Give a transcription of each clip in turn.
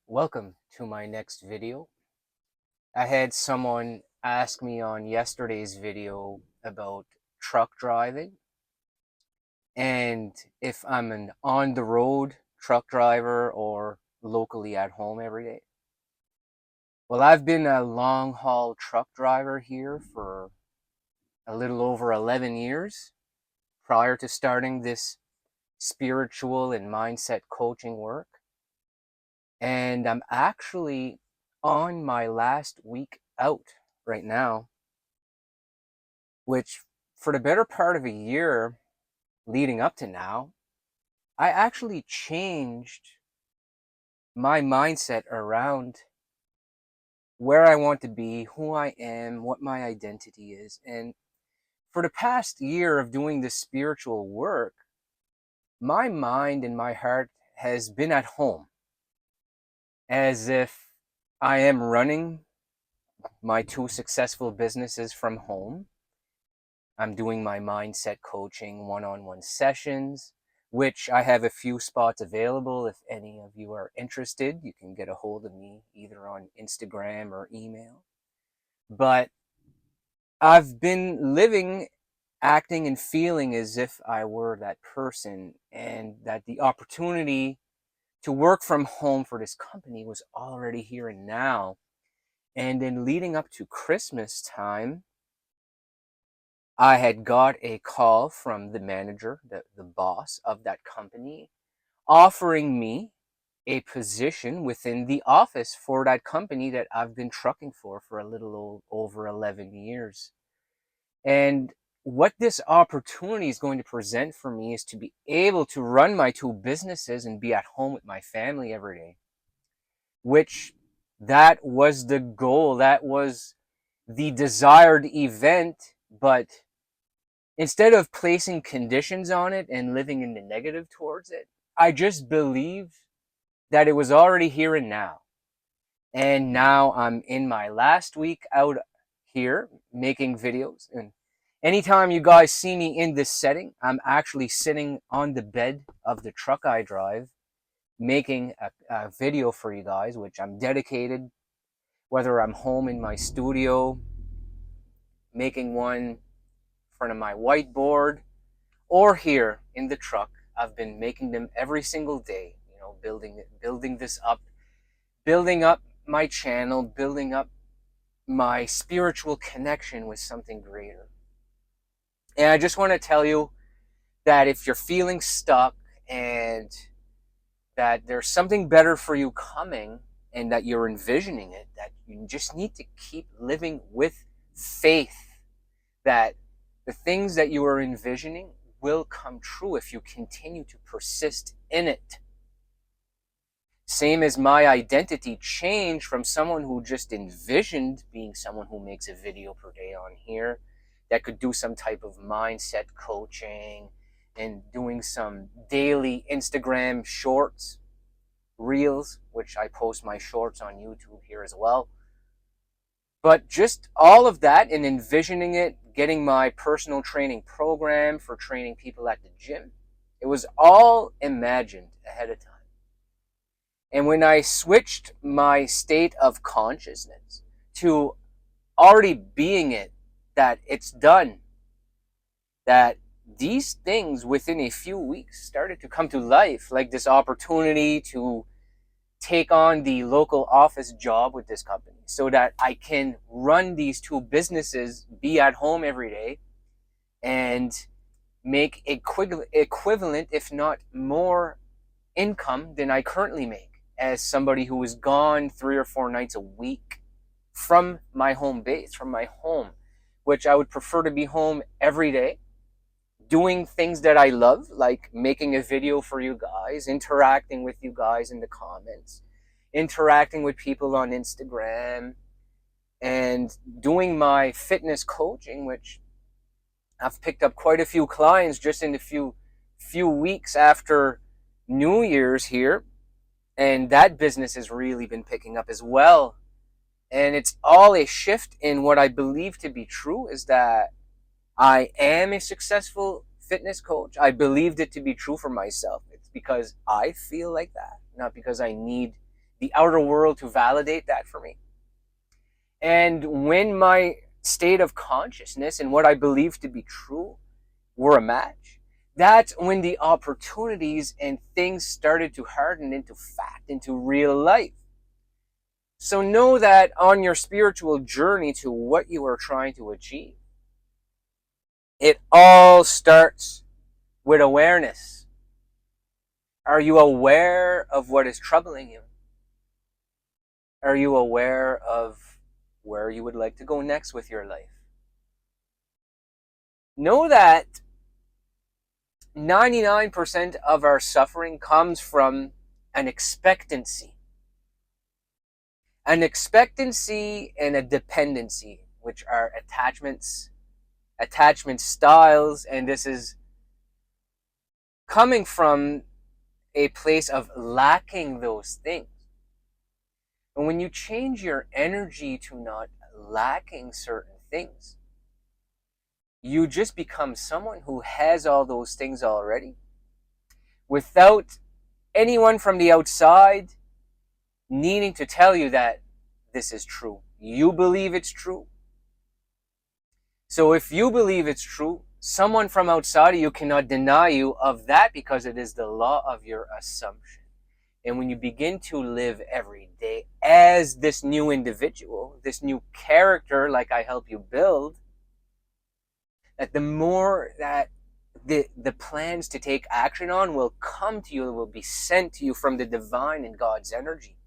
Welcome to my next video. I had someone ask me on yesterday's video about truck driving and if I'm an on the road truck driver or locally at home every day. Well, I've been a long haul truck driver here for a little over 11 years prior to starting this spiritual and mindset coaching work. And I'm actually on my last week out right now, which for the better part of a year leading up to now, I actually changed my mindset around where I want to be, who I am, what my identity is. And for the past year of doing this spiritual work, my mind and my heart has been at home, as if I am running my two successful businesses from home. I'm doing my mindset coaching one-on-one sessions, which I have a few spots available. If any of you are interested, you can get a hold of me either on Instagram or email. But I've been living, acting, and feeling as if I were that person, and that the opportunity to work from home for this company was already here and now. And then leading up to Christmas time, I had got a call from the manager, the boss of that company, offering me a position within the office for that company that I've been trucking for a little over 11 years. And what this opportunity is going to present for me is to be able to run my two businesses and be at home with my family every day, which that was the goal. That was the desired event. But instead of placing conditions on it and living in the negative towards it, I just believed that it was already here and now. And now I'm in my last week out here making videos. And anytime you guys see me in this setting, I'm actually sitting on the bed of the truck I drive, making a video for you guys, which I'm dedicated, whether I'm home in my studio, making one in front of my whiteboard, or here in the truck. I've been making them every single day, building this up, building up my channel, building up my spiritual connection with something greater. And I just want to tell you that if you're feeling stuck and that there's something better for you coming and that you're envisioning it, that you just need to keep living with faith that the things that you are envisioning will come true if you continue to persist in it. Same as my identity changed from someone who just envisioned being someone who makes a video per day on here that could do some type of mindset coaching and doing some daily Instagram shorts, reels, which I post my shorts on YouTube here as well. But just all of that and envisioning it, getting my personal training program for training people at the gym, it was all imagined ahead of time. And when I switched my state of consciousness to already being it, that it's done, that these things within a few weeks started to come to life, like this opportunity to take on the local office job with this company so that I can run these two businesses, be at home every day, and make equivalent, if not more, income than I currently make as somebody who is gone 3 or 4 nights a week from my home base, from my home, which I would prefer to be home every day, doing things that I love, like making a video for you guys, interacting with you guys in the comments, interacting with people on Instagram, and doing my fitness coaching, which I've picked up quite a few clients just in the few weeks after New Year's here. And that business has really been picking up as well. And it's all a shift in what I believe to be true, is that I am a successful fitness coach. I believed it to be true for myself. It's because I feel like that, not because I need the outer world to validate that for me. And when my state of consciousness and what I believe to be true were a match, that's when the opportunities and things started to harden into fact, into real life. So know that on your spiritual journey to what you are trying to achieve, it all starts with awareness. Are you aware of what is troubling you? Are you aware of where you would like to go next with your life? Know that 99% of our suffering comes from an expectancy. An expectancy and a dependency, which are attachment styles, and this is coming from a place of lacking those things. And when you change your energy to not lacking certain things, you just become someone who has all those things already without anyone from the outside needing to tell you that this is true. You believe it's true. So if you believe it's true, someone from outside of you cannot deny you of that, because it is the law of your assumption. And when you begin to live every day as this new individual, this new character, like I help you build, that the more that the plans to take action on will come to you, will be sent to you from the divine and God's energy.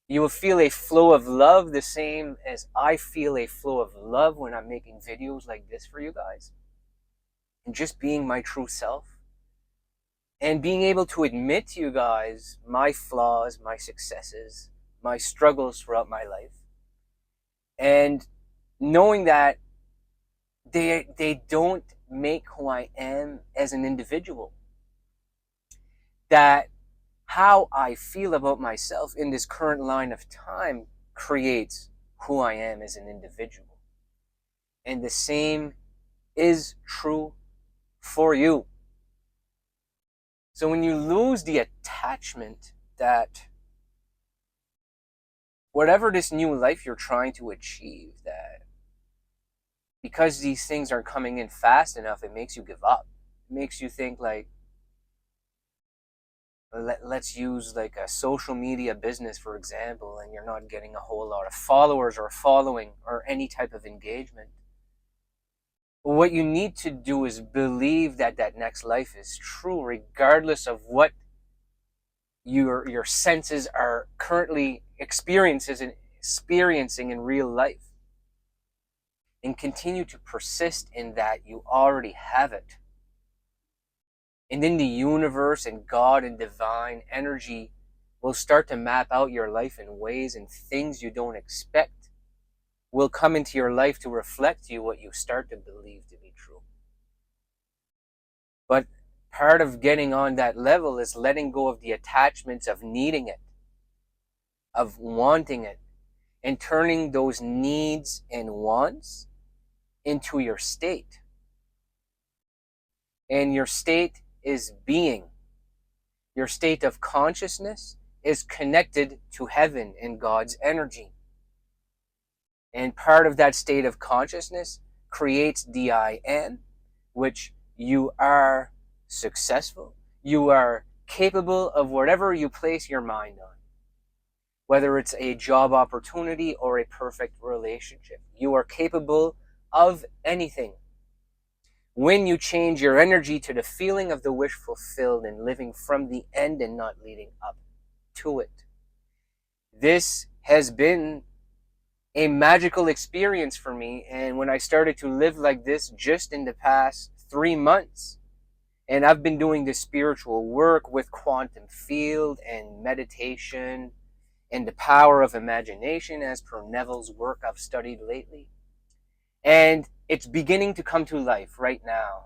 You will feel a flow of love, the same as I feel a flow of love when I'm making videos like this for you guys. And just being my true self. And being able to admit to you guys my flaws, my successes, my struggles throughout my life. And knowing that they don't make who I am as an individual. That how I feel about myself in this current line of time creates who I am as an individual. And the same is true for you. So when you lose the attachment that whatever this new life you're trying to achieve, that because these things aren't coming in fast enough, it makes you give up. It makes you think like, let's use like a social media business, for example, and you're not getting a whole lot of followers or following or any type of engagement. What you need to do is believe that that next life is true, regardless of what your senses are currently experiencing in real life. And continue to persist in that you already have it. And then the universe and God and divine energy will start to map out your life in ways and things you don't expect will come into your life to reflect you what you start to believe to be true. But part of getting on that level is letting go of the attachments of needing it, of wanting it, and turning those needs and wants into your state. And your state is being. Your state of consciousness is connected to heaven and God's energy. And part of that state of consciousness creates the I am, which you are successful. You are capable of whatever you place your mind on. Whether it's a job opportunity or a perfect relationship. You are capable of anything. When you change your energy to the feeling of the wish fulfilled and living from the end and not leading up to it. This has been a magical experience for me, and when I started to live like this just in the past 3 months, and I've been doing this spiritual work with quantum field and meditation and the power of imagination as per Neville's work I've studied lately. And it's beginning to come to life right now.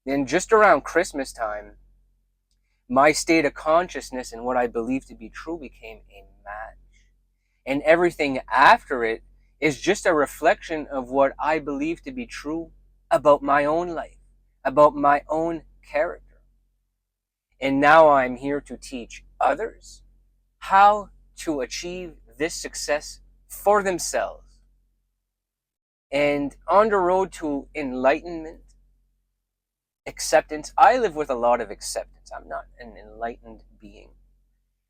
And just around Christmas time, my state of consciousness and what I believe to be true became a match. And everything after it is just a reflection of what I believe to be true about my own life, about my own character. And now I'm here to teach others how to achieve this success for themselves. And on the road to enlightenment, acceptance, I live with a lot of acceptance. I'm not an enlightened being.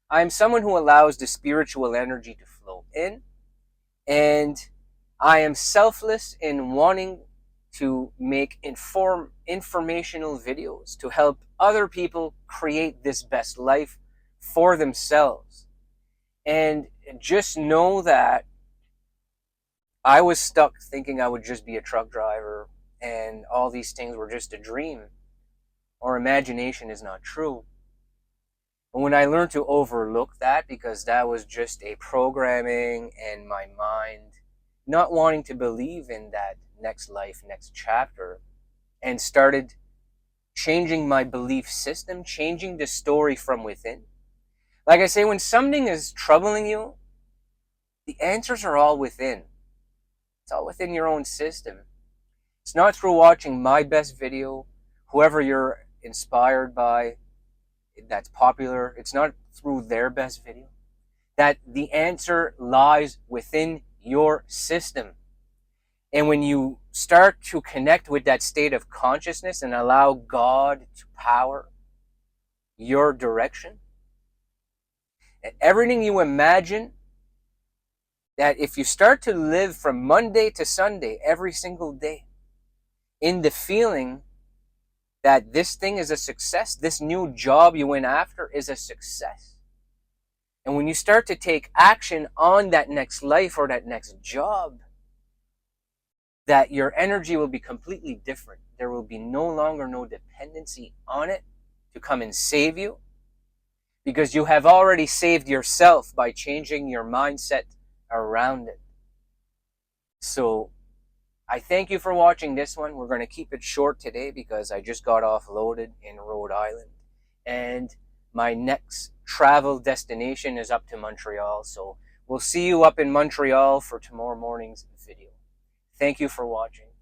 I'm someone who allows the spiritual energy to flow in, and I am selfless in wanting to make informational videos to help other people create this best life for themselves. And just know that I was stuck thinking I would just be a truck driver and all these things were just a dream or imagination is not true. And when I learned to overlook that, because that was just a programming and my mind not wanting to believe in that next life, next chapter, and started changing my belief system, changing the story from within. Like I say, when something is troubling you, the answers are all within. It's all within your own system. It's not through watching my best video, whoever you're inspired by, that's popular. It's not through their best video. That the answer lies within your system. And when you start to connect with that state of consciousness and allow God to power your direction, and everything you imagine, that if you start to live from Monday to Sunday every single day in the feeling that this thing is a success, this new job you went after is a success. And when you start to take action on that next life or that next job, that your energy will be completely different. There will be no longer no dependency on it to come and save you, because you have already saved yourself by changing your mindset around it. So I thank you for watching this one. We're going to keep it short today because I just got offloaded in Rhode Island. And my next travel destination is up to Montreal. So we'll see you up in Montreal for tomorrow morning's video. Thank you for watching.